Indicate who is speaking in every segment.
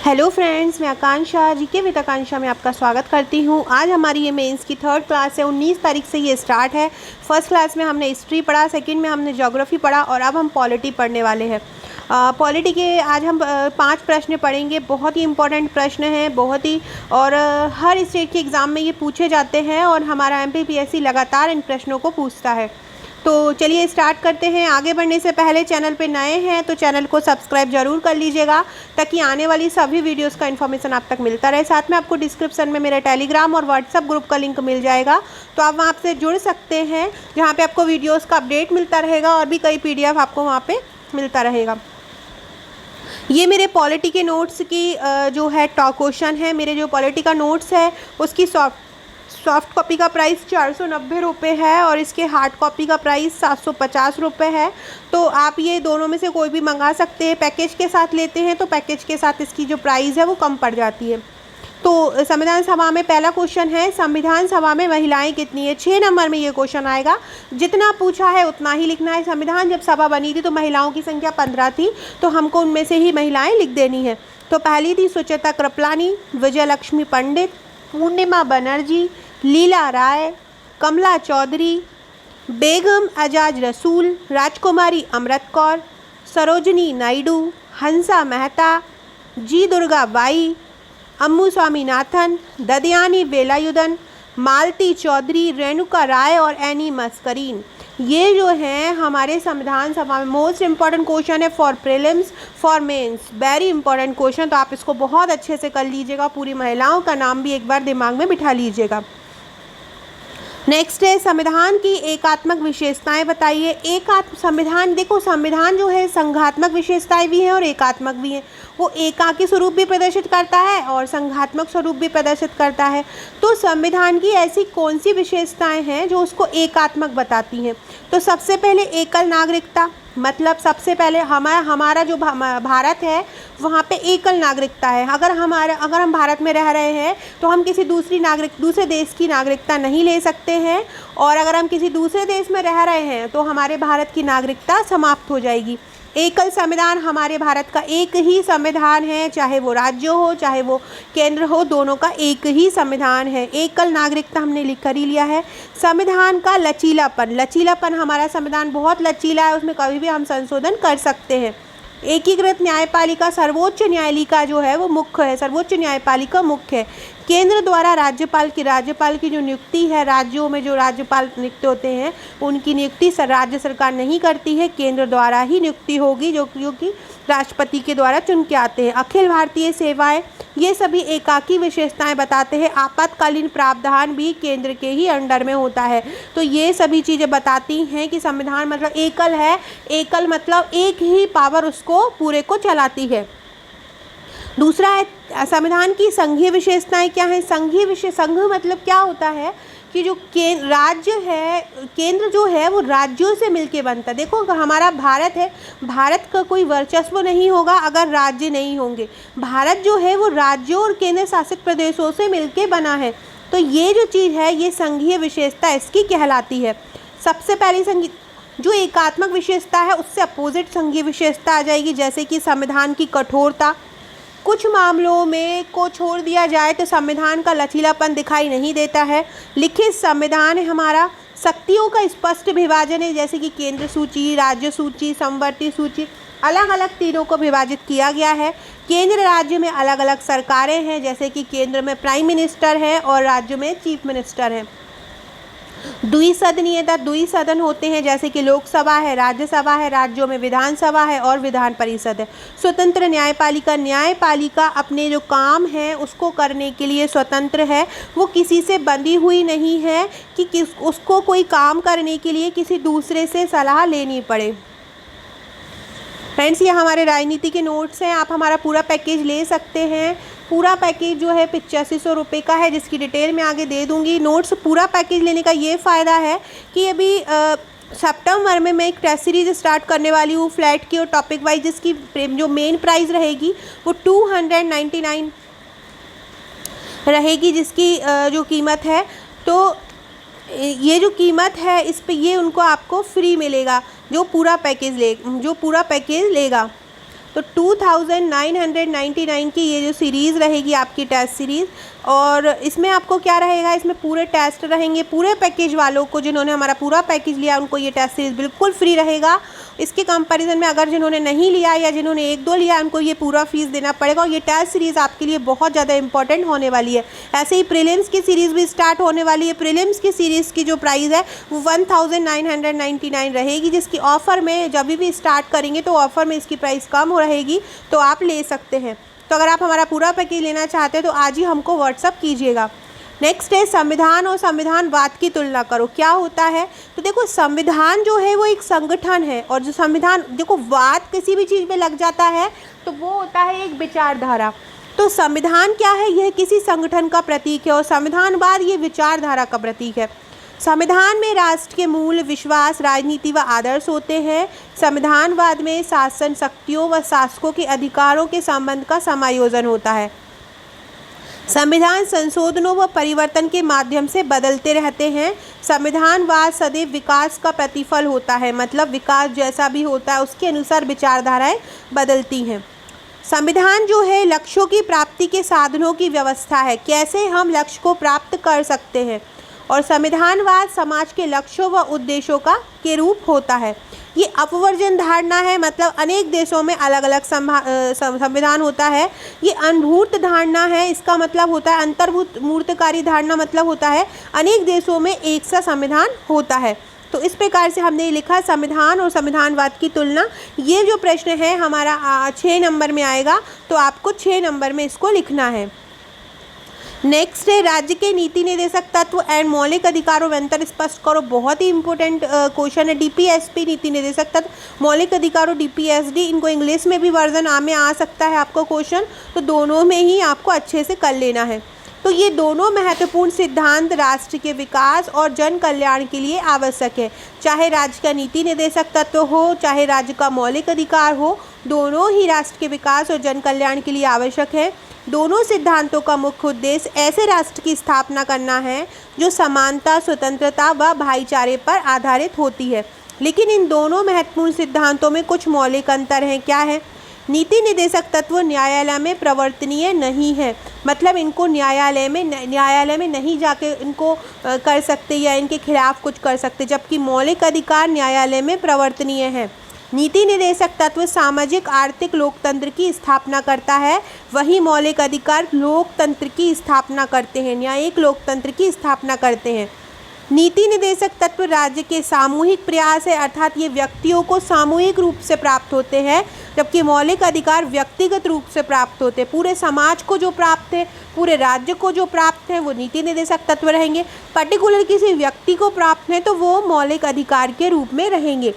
Speaker 1: Hello friends, मैं आकांक्षा GK with आकांक्षा में आपका स्वागत करती हूँ। आज हमारी ये मेंस की थर्ड क्लास है। 19 तारीख से ये स्टार्ट है। फर्स्ट क्लास में हमने हिस्ट्री पढ़ा, सेकंड में हमने ज्योग्राफी पढ़ा और अब हम पॉलिटी पढ़ने वाले हैं। पॉलिटी के आज हम 5 प्रश्न पढ़ेंगे। बहुत ही इंपॉर्टेंट प्रश्न हैं, बहुत ही, और हर स्टेट के एग्ज़ाम में ये पूछे जाते हैं और हमारा MPPSC लगातार इन प्रश्नों को पूछता है। तो चलिए स्टार्ट करते हैं। आगे बढ़ने से पहले चैनल पे नए हैं तो चैनल को सब्सक्राइब जरूर कर लीजिएगा ताकि आने वाली सभी वीडियोस का इन्फॉर्मेशन आप तक मिलता रहे। साथ में आपको डिस्क्रिप्शन में मेरा टेलीग्राम और व्हाट्सएप ग्रुप का लिंक मिल जाएगा, तो आप वहाँ से जुड़ सकते हैं, जहाँ पे आपको वीडियोस का अपडेट मिलता रहेगा और भी कई PDF आपको वहाँ पर मिलता रहेगा। ये मेरे पॉलिटी के नोट्स की जो है टॉप क्वेश्चन है। मेरे जो पॉलिटी का नोट्स है उसकी सॉफ्ट कॉपी का प्राइस 490 रुपये है और इसके हार्ड कॉपी का प्राइस 750 रुपये है। तो आप ये दोनों में से कोई भी मंगा सकते हैं। पैकेज के साथ लेते हैं तो पैकेज के साथ इसकी जो प्राइस है वो कम पड़ जाती है। तो संविधान सभा में पहला क्वेश्चन है, संविधान सभा में महिलाएं कितनी है। 6 नंबर में ये क्वेश्चन आएगा। जितना पूछा है उतना ही लिखना है। संविधान जब सभा बनी थी तो महिलाओं की संख्या 15 थी, तो हमको उनमें से ही महिलाएं लिख देनी है। तो पहली थी सुचेता कृपलानी, विजयलक्ष्मी पंडित, पूर्णिमा बनर्जी, लीला राय, कमला चौधरी, बेगम एजाज रसूल, राजकुमारी अमृत कौर, सरोजनी नायडू, हंसा मेहता, जी दुर्गा बाई, अम्मू स्वामीनाथन, ददयानी वेलायुधन, मालती चौधरी, रेणुका राय और एनी मस्करीन। ये जो हैं हमारे संविधान सभा में मोस्ट इम्पॉर्टेंट क्वेश्चन है for prelims for mains. Very important question, तो आप इसको बहुत अच्छे से कर लीजिएगा। पूरी महिलाओं का नाम भी एक बार दिमाग में बिठा लीजिएगा। नेक्स्ट है, संविधान की एकात्मक विशेषताएं बताइए। संविधान, देखो संविधान जो है संघात्मक विशेषताएं भी हैं और एकात्मक भी हैं। वो एकाकी स्वरूप भी प्रदर्शित करता है और संघात्मक स्वरूप भी प्रदर्शित करता है। तो संविधान की ऐसी कौन सी विशेषताएं हैं जो उसको एकात्मक बताती हैं। तो सबसे पहले एकल नागरिकता, मतलब सबसे पहले हमारा जो भारत है वहाँ पे एकल नागरिकता है। अगर हम भारत में रह रहे हैं तो हम किसी दूसरे देश की नागरिकता नहीं ले सकते हैं, और अगर हम किसी दूसरे देश में रह रहे हैं तो हमारे भारत की नागरिकता समाप्त हो जाएगी। एकल संविधान, हमारे भारत का एक ही संविधान है, चाहे वो राज्य हो चाहे वो केंद्र हो, दोनों का एक ही संविधान है। एकल नागरिकता हमने लिख कर ही लिया है। संविधान का लचीलापन, हमारा संविधान बहुत लचीला है, उसमें कभी भी हम संशोधन कर सकते हैं। एकीकृत न्यायपालिका, सर्वोच्च न्यायालय जो है वो मुख्य है, सर्वोच्च न्यायपालिका मुख्य है। केंद्र द्वारा राज्यपाल की जो नियुक्ति है, राज्यों में जो राज्यपाल नियुक्त होते हैं उनकी नियुक्ति राज्य सरकार नहीं करती है, केंद्र द्वारा ही नियुक्ति होगी, जो कि राष्ट्रपति के द्वारा चुन के आते हैं। अखिल भारतीय सेवाएं, ये सभी एकाकी विशेषताएं बताते हैं। आपातकालीन प्रावधान भी केंद्र के ही अंडर में होता है। तो ये सभी चीज़ें बताती हैं कि संविधान मतलब एकल है। एकल मतलब एक ही पावर उसको पूरे को चलाती है। दूसरा है संविधान की संघीय विशेषताएं क्या है। संघ मतलब क्या होता है कि जो केंद्र जो है वो राज्यों से मिलके बनता है। देखो हमारा भारत है, भारत का कोई वर्चस्व नहीं होगा अगर राज्य नहीं होंगे। भारत जो है वो राज्यों और केंद्र शासित प्रदेशों से मिलके बना है। तो ये जो चीज़ है ये संघीय विशेषता इसकी कहलाती है। सबसे पहली जो एकात्मक विशेषता है उससे अपोजिट संघीय विशेषता आ जाएगी, जैसे कि संविधान की कठोरता। कुछ मामलों में को छोड़ दिया जाए तो संविधान का लचीलापन दिखाई नहीं देता है। लिखित संविधान है हमारा। शक्तियों का स्पष्ट विभाजन है, जैसे कि केंद्र सूची, राज्य सूची, समवर्ती सूची, अलग अलग तीनों को विभाजित किया गया है। केंद्र राज्य में अलग अलग सरकारें हैं, जैसे कि केंद्र में प्राइम मिनिस्टर है और राज्य में चीफ मिनिस्टर है। द्विसदनीयता, द्विसदन होते हैं, जैसे कि लोकसभा है, राज्यसभा है, राज्यों में विधानसभा है और विधान परिषद है। स्वतंत्र न्यायपालिका अपने जो काम है उसको करने के लिए स्वतंत्र है, वो किसी से बंधी हुई नहीं है कि उसको कोई काम करने के लिए किसी दूसरे से सलाह लेनी पड़े। फ्रेंड्स, ये हमारे राजनीति के नोट्स हैं। आप हमारा पूरा पैकेज ले सकते हैं। पूरा पैकेज जो है 8500 रुपये का है, जिसकी डिटेल मैं आगे दे दूँगी। नोट्स पूरा पैकेज लेने का ये फ़ायदा है कि अभी सितंबर में मैं एक टेस्ट सीरीज़ स्टार्ट करने वाली हूँ फ्लैट की और टॉपिक वाइज, जिसकी जो मेन प्राइस रहेगी वो 299 रहेगी, जिसकी जो कीमत है। तो ये जो कीमत है इस पे ये उनको आपको फ्री मिलेगा जो पूरा पैकेज लेगा। तो 2999 की ये जो सीरीज़ रहेगी आपकी टेस्ट सीरीज़, और इसमें आपको क्या रहेगा, इसमें पूरे टेस्ट रहेंगे। पूरे पैकेज वालों को, जिन्होंने हमारा पूरा पैकेज लिया, उनको ये टेस्ट सीरीज़ बिल्कुल फ्री रहेगा। इसके कंपैरिजन में अगर जिन्होंने नहीं लिया या जिन्होंने 1-2 लिया, उनको ये पूरा फीस देना पड़ेगा। और ये टेस्ट सीरीज़ आपके लिए बहुत ज़्यादा इंपॉर्टेंट होने वाली है। ऐसे ही प्रीलिम्स की सीरीज़ भी स्टार्ट होने वाली है। प्रीलिम्स की सीरीज़ की जो प्राइस है वो 1999 रहेगी, जिसकी ऑफ़र में जब भी स्टार्ट करेंगे तो ऑफ़र में इसकी प्राइस कम हो रहेगी, तो आप ले सकते हैं। तो अगर आप हमारा पूरा पैकेज लेना चाहते हैं तो आज ही हमको व्हाट्सअप कीजिएगा। नेक्स्ट है संविधान और संविधानवाद की तुलना करो। क्या होता है, तो देखो संविधान जो है वो एक संगठन है, और जो संविधान, देखो वाद किसी भी चीज़ में लग जाता है तो वो होता है एक विचारधारा। तो संविधान क्या है, यह किसी संगठन का प्रतीक है, और संविधानवाद ये विचारधारा का प्रतीक है। संविधान में राष्ट्र के मूल, विश्वास, राजनीति व आदर्श होते हैं। संविधानवाद में शासन शक्तियों व शासकों के अधिकारों के संबंध का समायोजन होता है। संविधान संशोधनों व परिवर्तन के माध्यम से बदलते रहते हैं। संविधानवाद सदैव विकास का प्रतिफल होता है, मतलब विकास जैसा भी होता है उसके अनुसार विचारधाराएं बदलती हैं। संविधान जो है लक्ष्यों की प्राप्ति के साधनों की व्यवस्था है, कैसे हम लक्ष्य को प्राप्त कर सकते हैं। और संविधानवाद समाज के लक्ष्यों व उद्देश्यों के रूप होता है। ये अपवर्जन धारणा है, मतलब अनेक देशों में अलग अलग संविधान होता है। ये अनुभूत धारणा है, इसका मतलब होता है अंतर्भूत मूर्तकारी धारणा, मतलब होता है अनेक देशों में एक सा संविधान होता है। तो इस प्रकार से हमने लिखा संविधान और संविधानवाद की तुलना। ये जो प्रश्न है हमारा 6 नंबर में आएगा, तो आपको 6 नंबर में इसको लिखना है। नेक्स्ट है राज्य के नीति निर्देशक तत्व एंड मौलिक अधिकारों में अंतर स्पष्ट करो। बहुत ही इंपॉर्टेंट क्वेश्चन है। डीपीएसपी नीति निर्देशक तत्व, मौलिक अधिकारों डीपीएसडी, इनको इंग्लिश में भी वर्जन में आ सकता है आपको क्वेश्चन, तो दोनों में ही आपको अच्छे से कर लेना है। तो ये दोनों महत्वपूर्ण सिद्धांत राष्ट्र के विकास और जन कल्याण के लिए आवश्यक है। चाहे राज्य का नीति निर्देशक तत्व हो, चाहे राज्य का मौलिक अधिकार हो, दोनों ही राष्ट्र के विकास और जन कल्याण के लिए आवश्यक है। दोनों सिद्धांतों का मुख्य उद्देश्य ऐसे राष्ट्र की स्थापना करना है जो समानता, स्वतंत्रता व भाईचारे पर आधारित होती है। लेकिन इन दोनों महत्वपूर्ण सिद्धांतों में कुछ मौलिक अंतर हैं। क्या है? नीति निर्देशक तत्व न्यायालय में प्रवर्तनीय नहीं है, मतलब इनको न्यायालय में नहीं जाके इनको कर सकते या इनके खिलाफ कुछ कर सकते, जबकि मौलिक अधिकार न्यायालय में प्रवर्तनीय है। नीति निर्देशक तत्व सामाजिक आर्थिक लोकतंत्र की स्थापना करता है, वही मौलिक अधिकार लोकतंत्र की स्थापना करते हैं, न्यायिक लोकतंत्र की स्थापना करते हैं। नीति निर्देशक तत्व राज्य के सामूहिक प्रयास है, अर्थात ये व्यक्तियों को सामूहिक रूप से प्राप्त होते हैं, जबकि मौलिक अधिकार व्यक्तिगत रूप से प्राप्त होते हैं। पूरे समाज को जो प्राप्त है, पूरे राज्य को जो प्राप्त है, वो नीति निर्देशक तत्व रहेंगे। पर्टिकुलर किसी व्यक्ति को प्राप्त है तो वो मौलिक अधिकार के रूप में रहेंगे।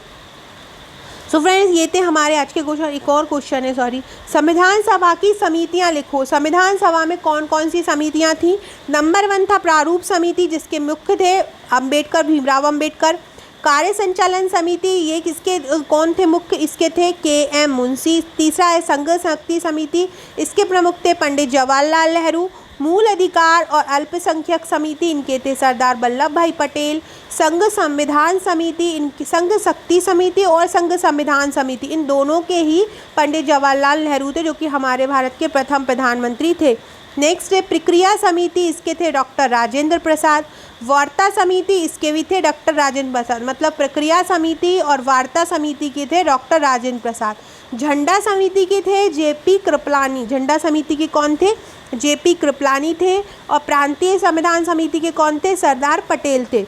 Speaker 1: सो फ्रेंड्स, ये थे हमारे आज के क्वेश्चन। एक और क्वेश्चन है, संविधान सभा की समितियां लिखो। संविधान सभा में कौन कौन सी समितियां थी? नंबर 1 था प्रारूप समिति, जिसके मुख्य थे अंबेडकर, भीमराव अंबेडकर। कार्य संचालन समिति, ये किसके कौन थे मुख्य? इसके थे KM मुंशी। तीसरा है संघ शक्ति समिति, इसके प्रमुख थे पंडित जवाहरलाल नेहरू। मूल अधिकार और अल्पसंख्यक समिति, इनके थे सरदार वल्लभ भाई पटेल। संघ संविधान समिति, इनकी संघ शक्ति समिति और संघ संविधान समिति, इन दोनों के ही पंडित जवाहरलाल नेहरू थे, जो कि हमारे भारत के प्रथम प्रधानमंत्री थे। नेक्स्ट है प्रक्रिया समिति, इसके थे डॉक्टर राजेंद्र प्रसाद। वार्ता समिति, इसके भी थे डॉक्टर राजेंद्र प्रसाद, मतलब प्रक्रिया समिति और वार्ता समिति के थे डॉक्टर राजेंद्र प्रसाद। झंडा समिति के थे JP कृपलानी। झंडा समिति के कौन थे? JP कृपलानी थे। और प्रांतीय संविधान समिति के कौन थे? सरदार पटेल थे।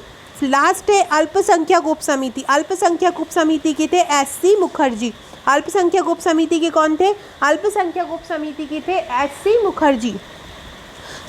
Speaker 1: लास्ट है अल्पसंख्यक उप समिति। अल्पसंख्यक उप समिति के थे SC मुखर्जी। अल्पसंख्यक उप समिति के कौन थे? अल्पसंख्यक उप समिति के थे SC मुखर्जी।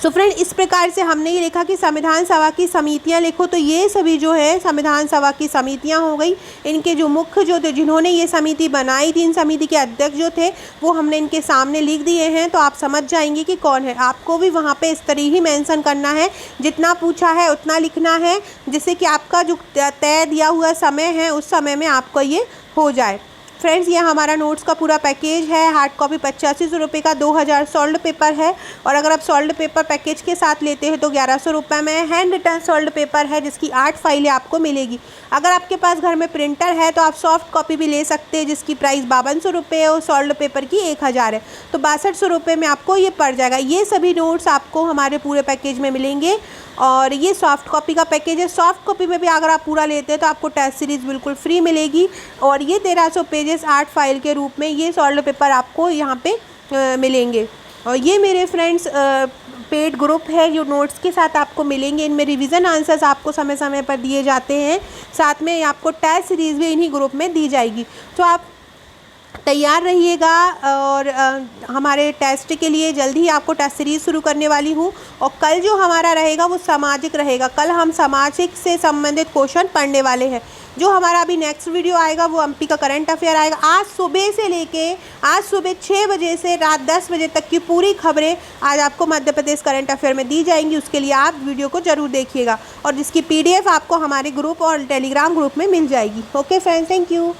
Speaker 1: सो फ्रेंड, इस प्रकार से हमने ये लिखा कि संविधान सभा की समितियां लिखो। तो ये सभी जो है संविधान सभा की समितियां हो गई। इनके जो मुख्य जो थे, जिन्होंने ये समिति बनाई थी, इन समिति के अध्यक्ष जो थे, वो हमने इनके सामने लिख दिए हैं। तो आप समझ जाएंगे कि कौन है। आपको भी वहाँ पे इस तरह ही मेंशन करना है, जितना पूछा है उतना लिखना है, जिससे कि आपका जो तय दिया हुआ समय है उस समय में आपको ये हो जाए। फ्रेंड्स ये हमारा नोट्स का पूरा पैकेज है। हार्ड कॉपी 85 रुपये का, 2000 सॉल्ड पेपर है, और अगर आप सॉल्ड पेपर पैकेज के साथ लेते हैं तो 1100 रुपये में हैंड रिटर्न सॉल्ड पेपर है, जिसकी 8 फाइलें आपको मिलेगी। अगर आपके पास घर में प्रिंटर है तो आप सॉफ्ट कॉपी भी ले सकते हैं, जिसकी प्राइस 5200 रुपये है और सॉल्ड पेपर की 1000 है, तो 6200 रुपये में आपको ये पड़ जाएगा। ये सभी नोट्स आपको हमारे पूरे पैकेज में मिलेंगे, और ये सॉफ्ट कॉपी का पैकेज है। सॉफ्ट कॉपी में भी अगर आप पूरा लेते हैं तो आपको टेस्ट सीरीज़ बिल्कुल फ्री मिलेगी, और ये 1300 पेजेस 8 फाइल के रूप में ये सॉल्ड पेपर आपको यहाँ पे मिलेंगे। और ये मेरे फ्रेंड्स पेड ग्रुप है जो नोट्स के साथ आपको मिलेंगे। इनमें रिवीजन आंसर्स आपको समय समय पर दिए जाते हैं, साथ में आपको टेस्ट सीरीज़ भी इन्हीं ग्रुप में दी जाएगी। तो आप तैयार रहिएगा, और हमारे टेस्ट के लिए जल्दी ही आपको टेस्ट सीरीज़ शुरू करने वाली हूँ। और कल जो हमारा रहेगा वो सामाजिक रहेगा। कल हम सामाजिक से संबंधित क्वेश्चन पढ़ने वाले हैं। जो हमारा अभी नेक्स्ट वीडियो आएगा वो एमपी का करंट अफेयर आएगा। आज सुबह से लेके आज सुबह 6 बजे से रात 10 बजे तक की पूरी खबरें आज आपको मध्य प्रदेश करंट अफेयर में दी जाएंगी। उसके लिए आप वीडियो को ज़रूर देखिएगा, और जिसकी PDF आपको हमारे ग्रुप और टेलीग्राम ग्रुप में मिल जाएगी। Okay friends, thank you.